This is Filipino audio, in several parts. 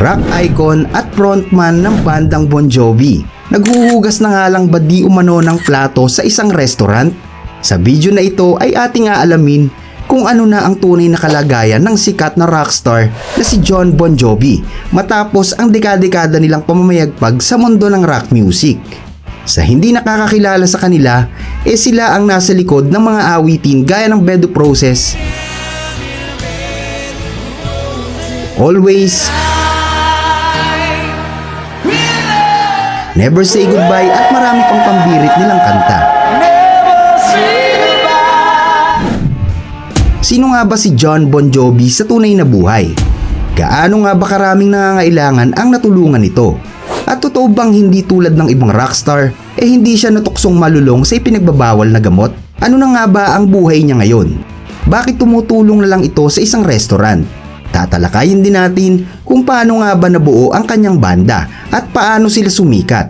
rock icon at frontman ng bandang Bon Jovi. Naghuhugas na nga lang ba di umano ng plato sa isang restaurant? Sa video na ito ay ating aalamin kung ano na ang tunay na kalagayan ng sikat na rockstar na si Jon Bon Jovi matapos ang dekada-dekada nilang pamamayagpag sa mundo ng rock music. Sa hindi nakakakilala sa kanila, sila ang nasa likod ng mga awitin gaya ng Bed of Roses, Always, Never Say Goodbye at marami pang pambirit nilang kanta. Sino nga ba si Jon Bon Jovi sa tunay na buhay? Gaano nga ba karaming nangangailangan ang natulungan nito? At totoo bang hindi tulad ng ibang rockstar, hindi siya natuksong malulong sa ipinagbabawal na gamot? Ano na nga ba ang buhay niya ngayon? Bakit tumutulong na lang ito sa isang restaurant? Tatalakayin din natin kung paano nga ba nabuo ang kanyang banda at paano sila sumikat.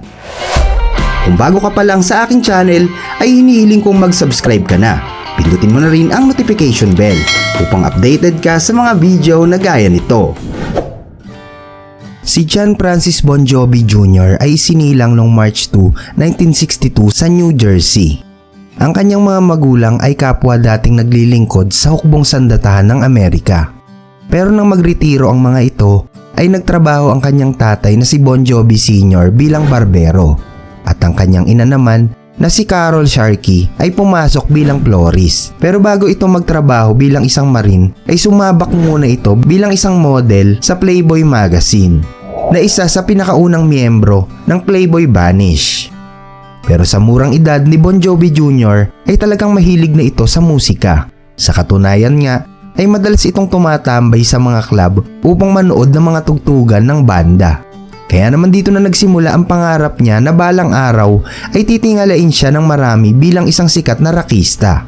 Kung bago ka pa lang sa aking channel ay hinihiling kong mag-subscribe ka na. Pindutin mo na rin ang notification bell upang updated ka sa mga video na gaya nito. Si John Francis Bon Jovi Jr. ay isinilang noong March 2, 1962 sa New Jersey. Ang kanyang mga magulang ay kapwa dating naglilingkod sa hukbong sandatahan ng Amerika. Pero nang magretiro ang mga ito, ay nagtrabaho ang kanyang tatay na si Bon Jovi Sr. bilang barbero at ang kanyang ina naman na si Carol Sharkey ay pumasok bilang florist. Pero bago ito magtrabaho bilang isang marine, ay sumabak muna ito bilang isang model sa Playboy magazine na isa sa pinakaunang miyembro ng Playboy Vanish. Pero sa murang edad ni Bon Jovi Jr. ay talagang mahilig na ito sa musika. Sa katunayan nga, ay madalas itong tumatambay sa mga club upang manood ng mga tugtugan ng banda. Kaya naman dito na nagsimula ang pangarap niya na balang araw ay titingalain siya ng marami bilang isang sikat na rockista.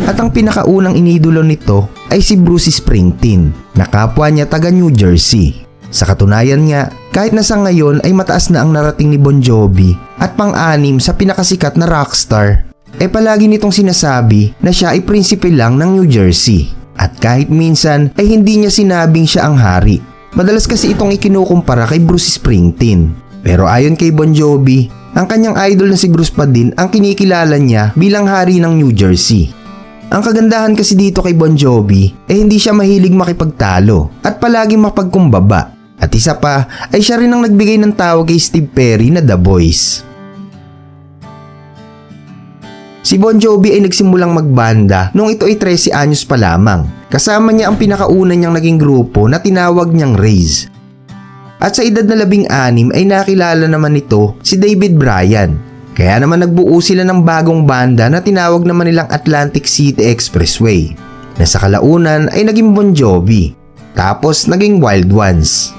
At ang pinakaunang inidolo nito ay si Bruce Springsteen na kapwa niya taga New Jersey. Sa katunayan nga, kahit na sa ngayon ay mataas na ang narating ni Bon Jovi at pang-anim sa pinakasikat na rockstar, palagi nitong sinasabi na siya ay prinsipe lang ng New Jersey. At kahit minsan ay hindi niya sinabing siya ang hari. Madalas kasi itong ikinukumpara kay Bruce Springsteen. Pero ayon kay Bon Jovi, ang kanyang idol na si Bruce pa din ang kinikilala niya bilang hari ng New Jersey. Ang kagandahan kasi dito kay Bon Jovi hindi siya mahilig makipagtalo at palaging mapagkumbaba. At isa pa ay siya rin ang nagbigay ng tawag kay Steve Perry na The Boys. Si Bon Jovi ay nagsimulang magbanda nung ito ay 13 anyos pa lamang. Kasama niya ang pinakauna niyang naging grupo na tinawag niyang Raze. At sa edad na 16 ay nakilala naman nito si David Bryan. Kaya naman nagbuo sila ng bagong banda na tinawag naman nilang Atlantic City Expressway. Na sa kalaunan ay naging Bon Jovi. Tapos naging Wild Ones.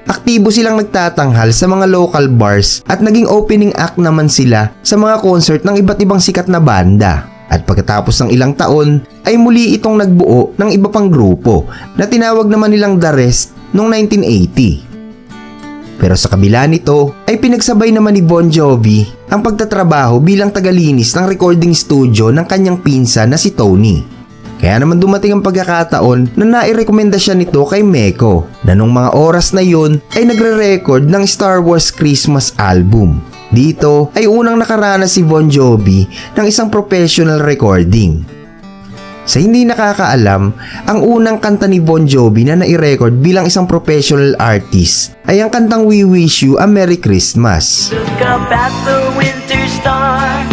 Aktibo silang nagtatanghal sa mga local bars at naging opening act naman sila sa mga concert ng iba't ibang sikat na banda. At pagkatapos ng ilang taon ay muli itong nagbuo ng iba pang grupo na tinawag naman nilang The Rest noong 1980. Pero sa kabila nito ay pinagsabay naman ni Bon Jovi ang pagtatrabaho bilang tagalinis ng recording studio ng kanyang pinsan na si Tony. Kaya naman dumating ang pagkakataon na nairekomenda siya nito kay Meco na nung mga oras na yun ay nagre-record ng Star Wars Christmas album. Dito ay unang nakaranas si Bon Jovi ng isang professional recording. Sa hindi nakakaalam, ang unang kanta ni Bon Jovi na nai-record bilang isang professional artist ay ang kantang We Wish You a Merry Christmas. Look up at the winter star.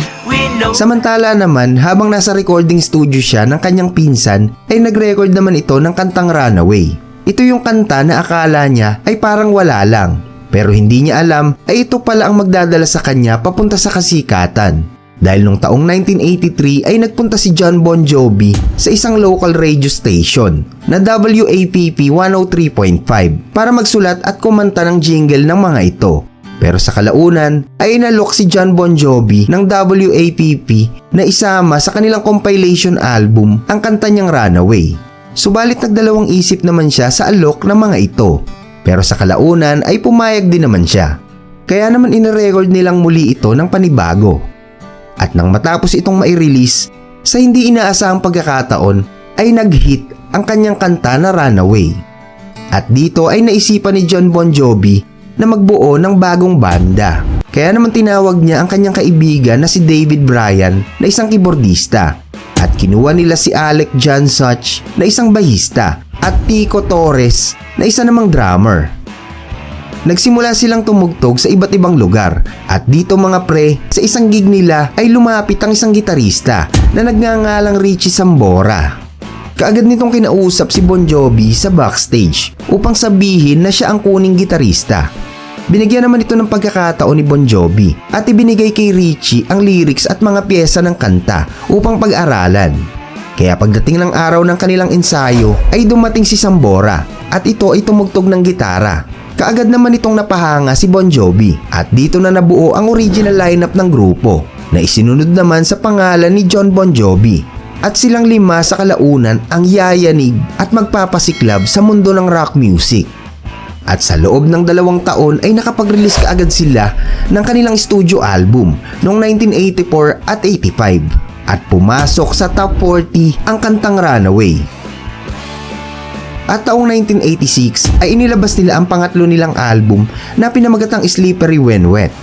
Samantala naman, habang nasa recording studio siya ng kanyang pinsan, ay nag-record naman ito ng kantang Runaway. Ito yung kanta na akala niya ay parang wala lang. Pero hindi niya alam ay ito pala ang magdadala sa kanya papunta sa kasikatan. Dahil nung taong 1983 ay nagpunta si Jon Bon Jovi sa isang local radio station na WAPP 103.5 para magsulat at kumanta ng jingle ng mga ito. Pero sa kalaunan ay inalok si Jon Bon Jovi ng WAPP na isama sa kanilang compilation album ang kanta niyang Runaway. Subalit nagdalawang isip naman siya sa alok ng mga ito. Pero sa kalaunan ay pumayag din naman siya. Kaya naman inirecord nilang muli ito ng panibago. At nang matapos itong mai-release, sa hindi inaasahang pagkakataon ay nag-hit ang kanyang kanta na Runaway. At dito ay naisipan ni Jon Bon Jovi na magbuo ng bagong banda. Kaya naman tinawag niya ang kanyang kaibigan na si David Bryan na isang keyboardista. At kinuha nila si Alec John Such na isang bahista at Tico Torres na isa namang drummer. Nagsimula silang tumugtog sa iba't ibang lugar at dito mga pre, sa isang gig nila ay lumapit ang isang gitarista na nagngangalang Richie Sambora. Kaagad nitong kinausap si Bon Jovi sa backstage upang sabihin na siya ang kuning gitarista. Binigyan naman ito ng pagkakataon ni Bon Jovi at ibinigay kay Richie ang lyrics at mga pyesa ng kanta upang pag-aralan. Kaya pagdating ng araw ng kanilang ensayo ay dumating si Sambora at ito ay tumugtog ng gitara. Kaagad naman itong napahanga si Bon Jovi at dito na nabuo ang original lineup ng grupo na isinunod naman sa pangalan ni Jon Bon Jovi. At silang 5 sa kalaunan ang yayanig at magpapasiklab sa mundo ng rock music. At sa loob ng 2 taon ay nakapag-release kaagad sila ng kanilang studio album noong 1984 at 85 at pumasok sa top 40 ang kantang Runaway. At taong 1986 ay inilabas nila ang pangatlo nilang album na pinamagatang Slippery When Wet.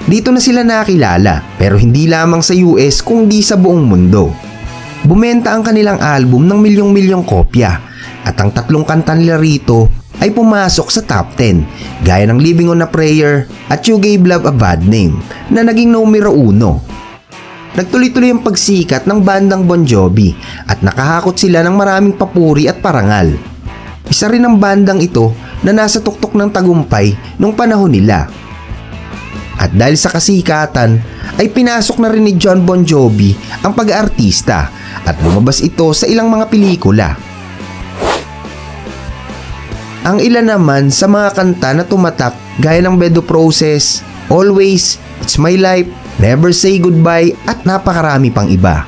Dito na sila nakilala pero hindi lamang sa US kundi sa buong mundo. Bumenta ang kanilang album ng milyong-milyong kopya at ang 3 kanta nila rito ay pumasok sa top 10 gaya ng Living on a Prayer at You Gave Love a Bad Name na naging numero 1. Nagtuloy-tuloy ang pagsikat ng bandang Bon Jovi at nakahakot sila ng maraming papuri at parangal. Isa rin ang bandang ito na nasa tuktok ng tagumpay nung panahon nila. At dahil sa kasikatan ay pinasok na rin ni Jon Bon Jovi ang pag-aartista at lumabas ito sa ilang mga pelikula. Ang ilan naman sa mga kanta na tumatak gaya ng Bedo Process, Always, It's My Life, Never Say Goodbye at napakarami pang iba.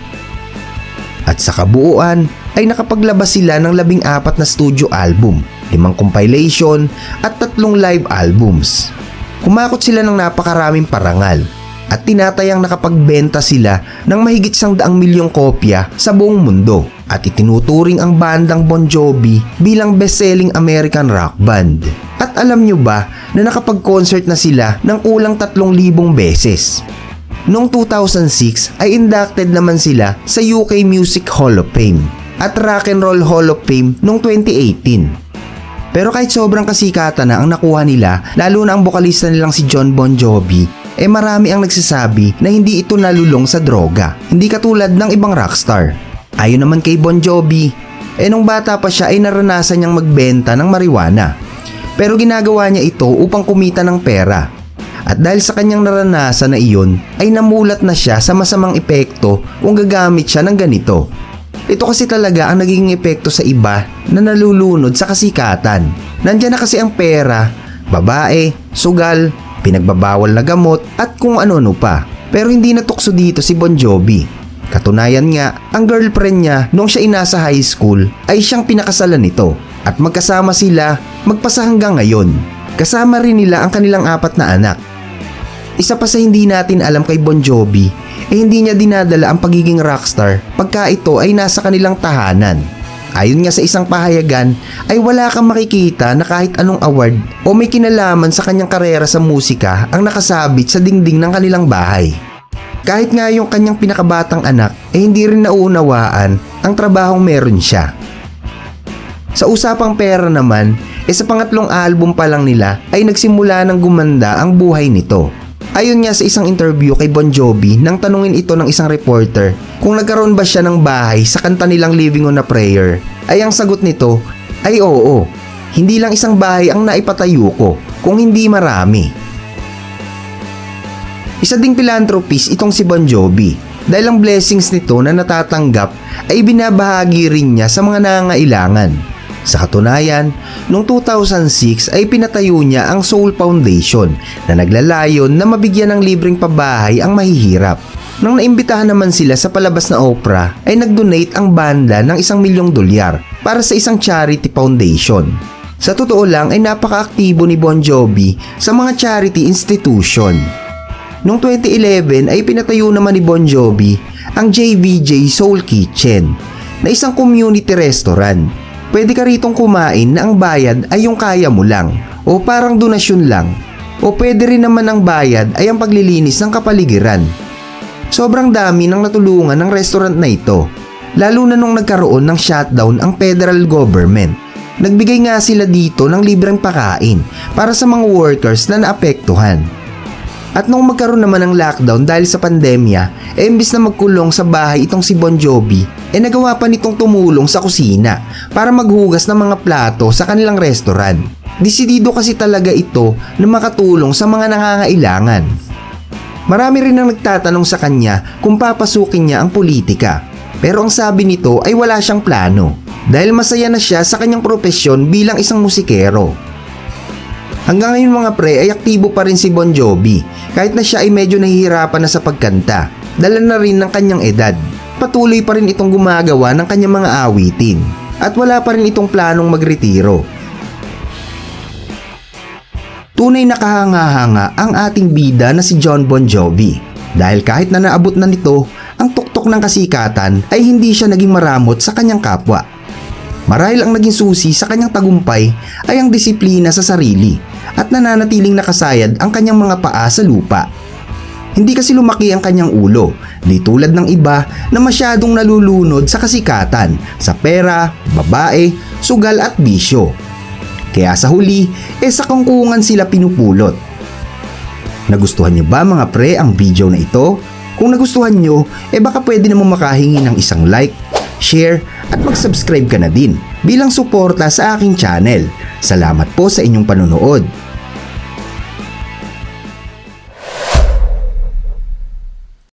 At sa kabuuan ay nakapaglabas sila ng 14 na studio album, 5 compilation at 3 live albums. Kumakot sila ng napakaraming parangal at tinatayang nakapagbenta sila ng mahigit 100 milyong kopya sa buong mundo at itinuturing ang bandang Bon Jovi bilang best-selling American rock band. At alam nyo ba na nakapag-concert na sila ng kulang 3,000 beses? Noong 2006 ay inducted naman sila sa UK Music Hall of Fame at Rock and Roll Hall of Fame noong 2018. Pero kahit sobrang kasikatan na ang nakuha nila, lalo na ang bokalista nilang si Jon Bon Jovi, marami ang nagsasabi na hindi ito nalulong sa droga, hindi katulad ng ibang rockstar. Ayon naman kay Bon Jovi, nung bata pa siya ay naranasan niyang magbenta ng marijuana. Pero ginagawa niya ito upang kumita ng pera. At dahil sa kanyang naranasan na iyon, ay namulat na siya sa masamang epekto kung gagamit siya ng ganito. Ito kasi talaga ang nagiging epekto sa iba na nalulunod sa kasikatan. Nandiyan na kasi ang pera, babae, sugal, pinagbabawal na gamot at kung ano-ano pa. Pero hindi natukso dito si Bon Jovi. Katunayan nga, ang girlfriend niya nung siya inasa high school ay siyang pinakasalan nito at magkasama sila magpasa hanggang ngayon. Kasama rin nila ang kanilang 4 na anak. Isa pa sa hindi natin alam kay Bon Jovi hindi niya dinadala ang pagiging rockstar pagka ito ay nasa kanilang tahanan. Ayon nga sa isang pahayagan ay wala kang makikita na kahit anong award o may kinalaman sa kanyang karera sa musika ang nakasabit sa dingding ng kanilang bahay. Kahit nga yung kanyang pinakabatang anak hindi rin nauunawaan ang trabahong meron siya. Sa usapang pera naman, sa pangatlong album pa lang nila ay nagsimula ng gumanda ang buhay nito. Ayon nga sa isang interview kay Bon Jovi nang tanungin ito ng isang reporter kung nagkaroon ba siya ng bahay sa kanta nilang Living on a Prayer, ay ang sagot nito ay oo. Hindi lang isang bahay ang naipatayo ko, kung hindi marami. Isa ding philanthropist itong si Bon Jovi dahil ang blessings nito na natatanggap ay binabahagi rin niya sa mga nangangailangan. Sa katunayan, noong 2006 ay pinatayo niya ang Soul Foundation na naglalayon na mabigyan ng libreng pabahay ang mahihirap. Nang naimbitahan naman sila sa palabas na opera ay nag-donate ang banda ng $1,000,000 para sa isang charity foundation. Sa totoo lang ay napaka-aktibo ni Bon Jovi sa mga charity institution. Noong 2011 ay pinatayo naman ni Bon Jovi ang JVJ Soul Kitchen na isang community restaurant Pwede ka ritong kumain na ang bayad ay yung kaya mo lang o parang donasyon lang. O pwede rin naman ang bayad ay ang paglilinis ng kapaligiran. Sobrang dami ng natulungan ng restaurant na ito, lalo na nung nagkaroon ng shutdown ang federal government. Nagbigay nga sila dito ng libreng pakain para sa mga workers na naapektuhan. At nung magkaroon naman ng lockdown dahil sa pandemya, imbis na magkulong sa bahay itong si Bon Jovi, nagawa pa nitong tumulong sa kusina para maghugas ng mga plato sa kanilang restaurant. Desidido kasi talaga ito na makatulong sa mga nangangailangan. Marami rin ang nagtatanong sa kanya kung papasukin niya ang politika. Pero ang sabi nito ay wala siyang plano dahil masaya na siya sa kanyang propesyon bilang isang musikero. Hanggang ngayon mga pre ay aktibo pa rin si Bon Jovi kahit na siya ay medyo nahihirapan na sa pagkanta. Dala na rin ng kanyang edad. Patuloy pa rin itong gumagawa ng kanyang mga awitin at wala pa rin itong planong magretiro. Tunay na kahanga-hanga ang ating bida na si Jon Bon Jovi dahil kahit na naabot na nito ang tuktok ng kasikatan ay hindi siya naging maramot sa kanyang kapwa. Marahil ang naging susi sa kanyang tagumpay ay ang disiplina sa sarili at nananatiling nakasayad ang kanyang mga paa sa lupa. Hindi kasi lumaki ang kanyang ulo, di tulad ng iba na masyadong nalulunod sa kasikatan, sa pera, babae, sugal at bisyo. Kaya sa huli, sa kangkungan sila pinupulot. Nagustuhan niyo ba mga pre ang video na ito? Kung nagustuhan niyo, baka pwede namang makahingi ng isang like, share at mag-subscribe ka na din bilang suporta sa aking channel. Salamat po sa inyong panonood.